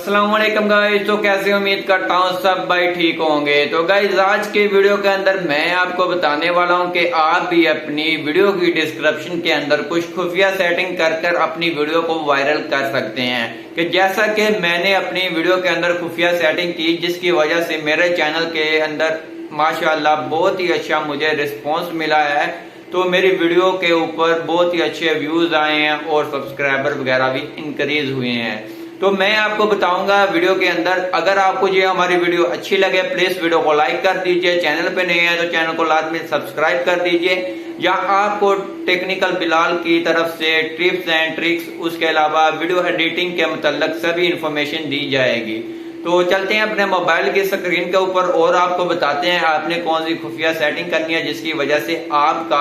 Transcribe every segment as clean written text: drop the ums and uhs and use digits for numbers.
अस्सलाम वालेकुम गाइस। तो कैसे उम्मीद करता हूँ सब भाई ठीक होंगे। तो गाइस आज के वीडियो के अंदर मैं आपको बताने वाला हूँ कि आप भी अपनी वीडियो की डिस्क्रिप्शन के अंदर कुछ खुफिया सेटिंग कर अपनी वीडियो को वायरल कर सकते हैं। कि जैसा कि मैंने अपनी वीडियो के अंदर खुफिया सेटिंग की, जिसकी वजह से मेरे चैनल के अंदर माशाल्लाह बहुत ही अच्छा मुझे रिस्पॉन्स मिला है। तो मेरी वीडियो के ऊपर बहुत ही अच्छे व्यूज आए हैं और सब्सक्राइबर वगैरह भी इंक्रीज हुए हैं। तो मैं आपको बताऊंगा वीडियो के अंदर। अगर आपको ये हमारी वीडियो अच्छी लगे प्लीज वीडियो को लाइक कर दीजिए, चैनल पे नए हैं तो चैनल को लाजमी सब्सक्राइब कर दीजिए। या आपको टेक्निकल बिलाल की तरफ से टिप्स एंड ट्रिक्स, उसके अलावा वीडियो एडिटिंग के मतलब सभी इंफॉर्मेशन दी जाएगी। तो चलते हैं अपने मोबाइल की स्क्रीन के ऊपर और आपको बताते हैं आपने कौन सी खुफिया सेटिंग करनी है जिसकी वजह से आपका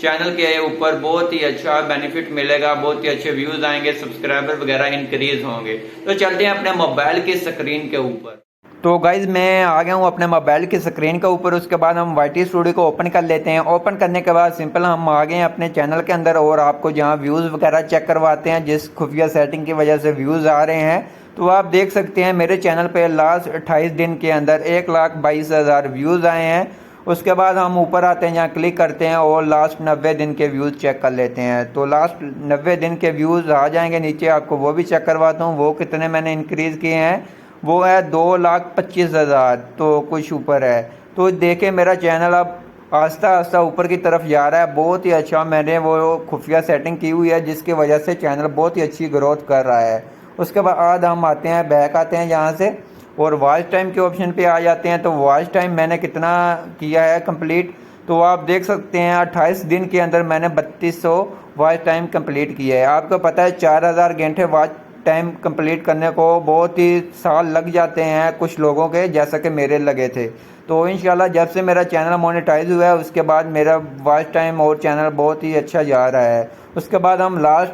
चैनल के ऊपर बहुत ही अच्छा बेनिफिट मिलेगा, बहुत ही अच्छे व्यूज आएंगे, सब्सक्राइबर वगैरह इंक्रीज होंगे। तो चलते हैं अपने मोबाइल की स्क्रीन के ऊपर। तो गाइज मैं आ गया हूँ अपने मोबाइल की स्क्रीन के ऊपर। उसके बाद हम वाईटी स्टूडियो को ओपन कर लेते हैं। ओपन करने के बाद सिंपल हम आ गए हैं अपने चैनल के अंदर और आपको जहाँ व्यूज़ वगैरह चेक करवाते हैं जिस खुफिया सेटिंग की वजह से व्यूज़ आ रहे हैं। तो आप देख सकते हैं मेरे चैनल पे लास्ट 28 दिन के अंदर 1,22,000 व्यूज़ आए हैं। उसके बाद हम ऊपर आते हैं, यहाँ क्लिक करते हैं और लास्ट 90 दिन के व्यूज़ चेक कर लेते हैं। तो लास्ट 90 दिन के व्यूज़ आ जाएंगे नीचे, आपको वो भी चेक करवाता हूँ वो कितने मैंने इंक्रीज़ किए हैं। वो है 2,25,000, तो कुछ ऊपर है। तो देखें मेरा चैनल अब आस्ता आस्ता ऊपर की तरफ जा रहा है। बहुत ही अच्छा मैंने वो खुफिया सेटिंग की हुई है जिसकी वजह से चैनल बहुत ही अच्छी ग्रोथ कर रहा है। उसके बाद हम आते हैं, बैक आते हैं यहाँ से और वॉच टाइम के ऑप्शन पे आ जाते हैं। तो वॉच टाइम मैंने कितना किया है कंप्लीट, तो आप देख सकते हैं 28 दिन के अंदर मैंने 3200 वॉच टाइम कंप्लीट किया है। आपको पता है 4,000 घंटे वॉच टाइम कंप्लीट करने को बहुत ही साल लग जाते हैं कुछ लोगों के, जैसा कि मेरे लगे थे। तो इंशाल्लाह जब से मेरा चैनल मोनेटाइज हुआ है उसके बाद मेरा वॉच टाइम और चैनल बहुत ही अच्छा जा रहा है। उसके बाद हम लास्ट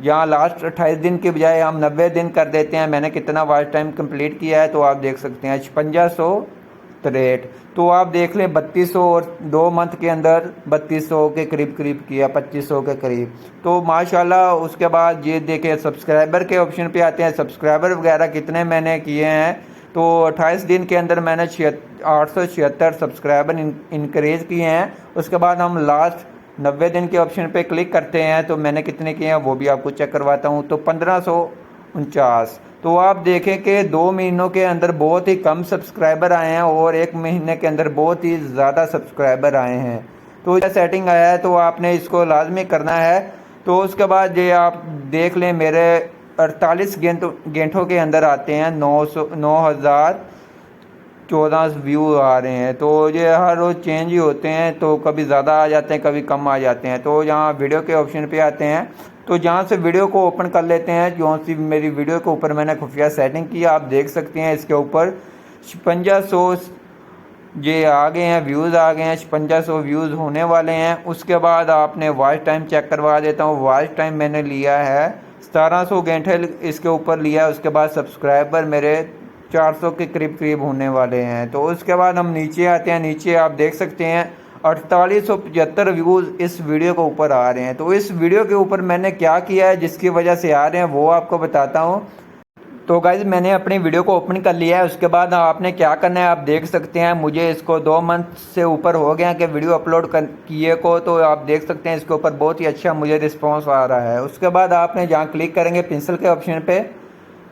28 दिन के बजाय हम 90 दिन कर देते हैं। मैंने कितना वॉच टाइम कंप्लीट किया है तो आप देख सकते हैं 5663। तो आप देख लें 3200 और 2 मंथ के अंदर 3200 के करीब किया, 2500 के करीब। तो माशाल्लाह उसके बाद ये देखें सब्सक्राइबर के ऑप्शन पे आते हैं, सब्सक्राइबर वगैरह कितने मैंने किए हैं। तो 28 दिन के अंदर मैंने 876 सब्सक्राइबर इंक्रीज किए हैं। उसके बाद हम लास्ट 90 दिन के ऑप्शन पे क्लिक करते हैं तो मैंने कितने किए हैं वो भी आपको चेक करवाता हूँ। तो 1549। तो आप देखें कि 2 महीनों के अंदर बहुत ही कम सब्सक्राइबर आए हैं और 1 महीने के अंदर बहुत ही ज़्यादा सब्सक्राइबर आए हैं। तो यह सेटिंग आया है तो आपने इसको लाजमी करना है। तो उसके बाद ये आप देख लें मेरे 48 घंटों के अंदर आते हैं 9,014 व्यू आ रहे हैं। तो ये हर रोज़ चेंज ही होते हैं, तो कभी ज़्यादा आ जाते हैं कभी कम आ जाते हैं। तो यहाँ वीडियो के ऑप्शन पे आते हैं तो जहाँ से वीडियो को ओपन कर लेते हैं, जो सी मेरी वीडियो के ऊपर मैंने खुफिया सेटिंग की आप देख सकते हैं इसके ऊपर 5600 ये आ गए हैं, व्यूज़ आ गए हैं, 5600 व्यूज़ होने वाले हैं। उसके बाद आपने वॉच टाइम चेक करवा देता हूँ। वॉच टाइम मैंने लिया है 1700 घंटे इसके ऊपर लिया है। उसके बाद सब्सक्राइबर मेरे 400 के करीब होने वाले हैं। तो उसके बाद हम नीचे आते हैं, नीचे आप देख सकते हैं 4875 व्यूज़ इस वीडियो के ऊपर आ रहे हैं। तो इस वीडियो के ऊपर मैंने क्या किया है जिसकी वजह से आ रहे हैं वो आपको बताता हूँ। तो गाइज मैंने अपनी वीडियो को ओपन कर लिया है। उसके बाद आपने क्या करना है आप देख सकते हैं, मुझे इसको 2 मंथ से ऊपर हो गया कि वीडियो अपलोड किए को। तो आप देख सकते हैं इसके ऊपर बहुत ही अच्छा मुझे रिस्पॉन्स आ रहा है। उसके बाद आपने जहाँ क्लिक करेंगे पेंसिल के ऑप्शन पे,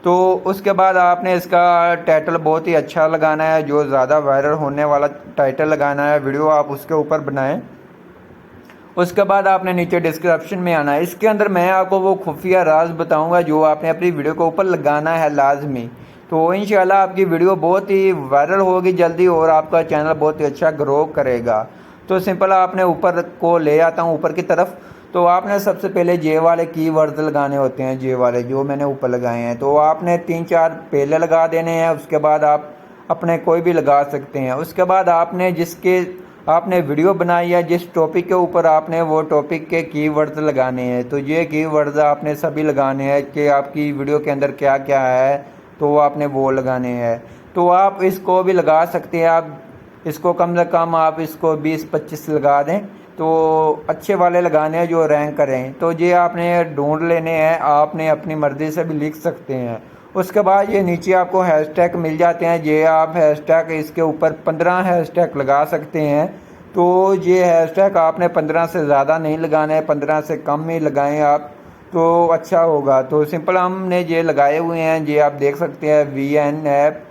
तो उसके बाद आपने इसका टाइटल बहुत ही अच्छा लगाना है, जो ज़्यादा वायरल होने वाला टाइटल लगाना है वीडियो आप उसके ऊपर बनाएं। उसके बाद आपने नीचे डिस्क्रिप्शन में आना है। इसके अंदर मैं आपको वो खुफिया राज बताऊंगा जो आपने अपनी वीडियो के ऊपर लगाना है लाजमी। तो इंशाल्लाह आपकी वीडियो बहुत ही वायरल होगी जल्दी और आपका चैनल बहुत ही अच्छा ग्रो करेगा। तो सिंपल आपने ऊपर को ले आता हूँ ऊपर की तरफ। तो आपने सबसे पहले जे वाले कीवर्ड्स लगाने होते हैं, जे वाले जो मैंने ऊपर लगाए हैं। तो आपने 3-4 पहले लगा देने हैं। उसके बाद आप अपने कोई भी लगा सकते हैं। उसके बाद आपने वीडियो बनाई है जिस टॉपिक के ऊपर आपने वो टॉपिक के कीवर्ड्स लगाने हैं। तो ये कीवर्ड्स आपने सभी लगाने हैं कि आपकी वीडियो के अंदर क्या क्या है, तो आपने वो लगाने हैं। तो आप इसको भी लगा सकते हैं, आप इसको कम से कम आप इसको 20-25 लगा दें। तो अच्छे वाले लगाने हैं जो रैंक करें। तो ये आपने ढूंढ लेने हैं, आपने अपनी मर्ज़ी से भी लिख सकते हैं। उसके बाद ये नीचे आपको हैशटैग मिल जाते हैं। ये आप हैशटैग इसके ऊपर 15 हैशटैग लगा सकते हैं। तो ये हैशटैग आपने 15 से ज़्यादा नहीं लगाना है, 15 से कम ही लगाएं आप तो अच्छा होगा। तो सिंपल हमने ये लगाए हुए हैं, ये आप देख सकते हैं VN ऐप।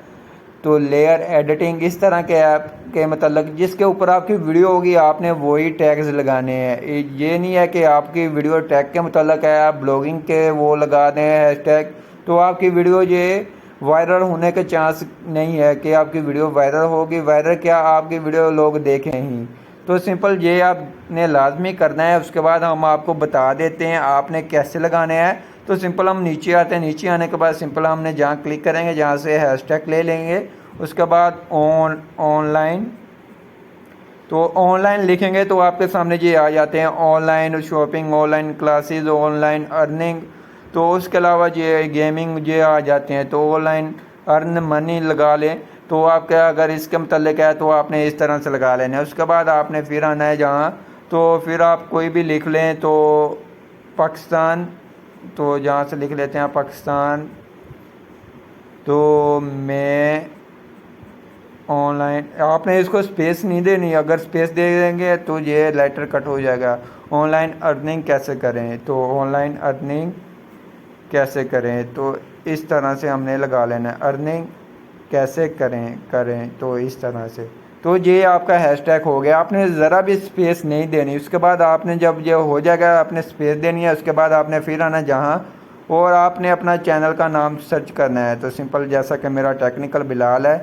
तो लेयर एडिटिंग इस तरह के ऐप के मतलब जिसके ऊपर आपकी वीडियो होगी आपने वही टैग्स लगाने हैं। ये नहीं है कि आपकी वीडियो टैग के मतलब है, आप ब्लॉगिंग के वो लगा दें हैशटैग तो आपकी वीडियो ये वायरल होने के चांस नहीं है कि आपकी वीडियो वायरल होगी। वायरल क्या, आपकी वीडियो लोग देखें ही। तो सिंपल ये आपने लाजमी करना है। उसके बाद हम आपको बता देते हैं आपने कैसे लगाने हैं। तो सिंपल हम नीचे आते हैं, नीचे आने के बाद सिंपल हमने जहाँ क्लिक करेंगे, जहाँ से हैशटैग ले लेंगे। उसके बाद ऑनलाइन, तो ऑनलाइन लिखेंगे तो आपके सामने ये आ जाते हैं online shopping, online classes, online earning. तो उसके अलावा ये गेमिंग ये आ जाते हैं। तो ऑनलाइन अर्न मनी लगा लें। तो आपका अगर इसके मतलब है तो आपने इस तरह से लगा लेना है। उसके बाद आपने फिर आना है जहाँ, तो फिर आप कोई भी लिख लें। तो पाकिस्तान, तो जहाँ से लिख लेते हैं पाकिस्तान। तो मैं ऑनलाइन, आपने इसको स्पेस नहीं देनी, अगर स्पेस दे देंगे तो ये लेटर कट हो जाएगा। ऑनलाइन अर्निंग कैसे करें, तो ऑनलाइन अर्निंग कैसे करें, तो इस तरह से हमने लगा लेना है अर्निंग कैसे करें तो इस तरह से। तो ये आपका हैशटैग हो गया, आपने ज़रा भी स्पेस नहीं देनी। उसके बाद आपने जब ये हो जाएगा आपने स्पेस देनी है। उसके बाद आपने फिर आना जहाँ और आपने अपना चैनल का नाम सर्च करना है। तो सिंपल जैसा कि मेरा टेक्निकल बिलाल है,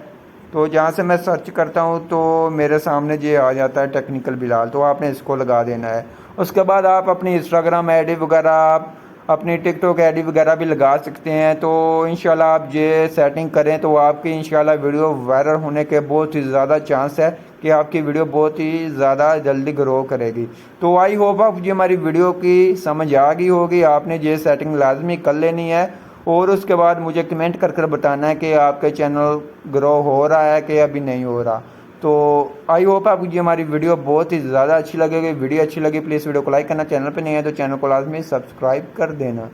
तो जहाँ से मैं सर्च करता हूँ तो मेरे सामने ये आ जाता है टेक्निकल बिलाल, तो आपने इसको लगा देना है। उसके बाद आप अपनी इंस्टाग्राम आईडी वगैरह, आप अपनी टिकटॉक आईडी वगैरह भी लगा सकते हैं। तो इंशाल्लाह आप ये सेटिंग करें तो आपकी इंशाल्लाह वीडियो वायरल होने के बहुत ही ज़्यादा चांस है कि आपकी वीडियो बहुत ही ज़्यादा जल्दी ग्रो करेगी। तो आई होप आप ये हमारी वीडियो की समझ आ गई होगी। आपने ये सेटिंग लाजमी कर लेनी है और उसके बाद मुझे कमेंट कर बताना है कि आपके चैनल ग्रो हो रहा है कि अभी नहीं हो रहा। तो आई होप आपको ये हमारी वीडियो बहुत ही ज़्यादा अच्छी लगेगी। वीडियो अच्छी लगी प्लीज़ वीडियो को लाइक करना, चैनल पे नहीं है तो चैनल को लाजमी सब्सक्राइब कर देना।